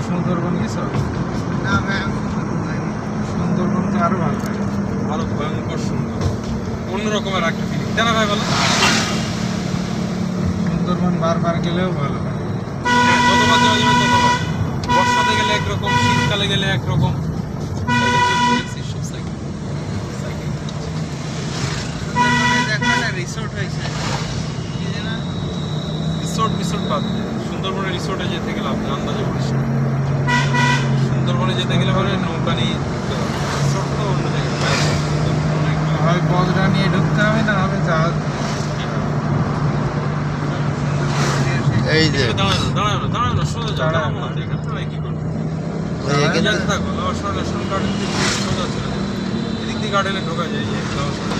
সুন্দরবন গেছো? না ভাই আমি সুন্দরবন যাইনি। সুন্দরবন তো আরো ভালো লাগে। আরো ভয়ঙ্কর সুন্দর, অন্যরকমের একটা ফিলিং, তাই না ভাই বলো? সুন্দরবন বারবার গেলেও ভালো লাগে। হ্যাঁ, যতবার যাওয়া যাবে ততবার। বর্ষাতে গেলে একরকম, শীতকালে গেলে একরকম। সুন্দরবনে দেখো একটা রিসোর্ট হয়েছে কি যেন রিসোর্ট বাদ দিয়ে সুন্দরবনের রিসোর্টে যেতে গেলে আপনি আন্দাজে বলিস না। সুন্দরবনে যেতে গেলে পরে নৌকা নিয়ে ঢুকতে হবে। রিসোর্ট তো অন্য জায়গায় বাইরে। সুন্দরবনে একদম- হয় বজরা নিয়ে ঢুকতে হবে, না হবে জাহাজ। এই যে দাঁড়ায় না, সোজা যাও, দাঁড়ায় দাঁড়াবো না তো এখানে, দাঁড়ায় কি করবো? এখানে যেতে থাকো, রেশন গার্ডেন থেকে সোজা চলে যাবে। এদিক দিয়ে গার্ডেনে ঢোকা যায়, এই লাউর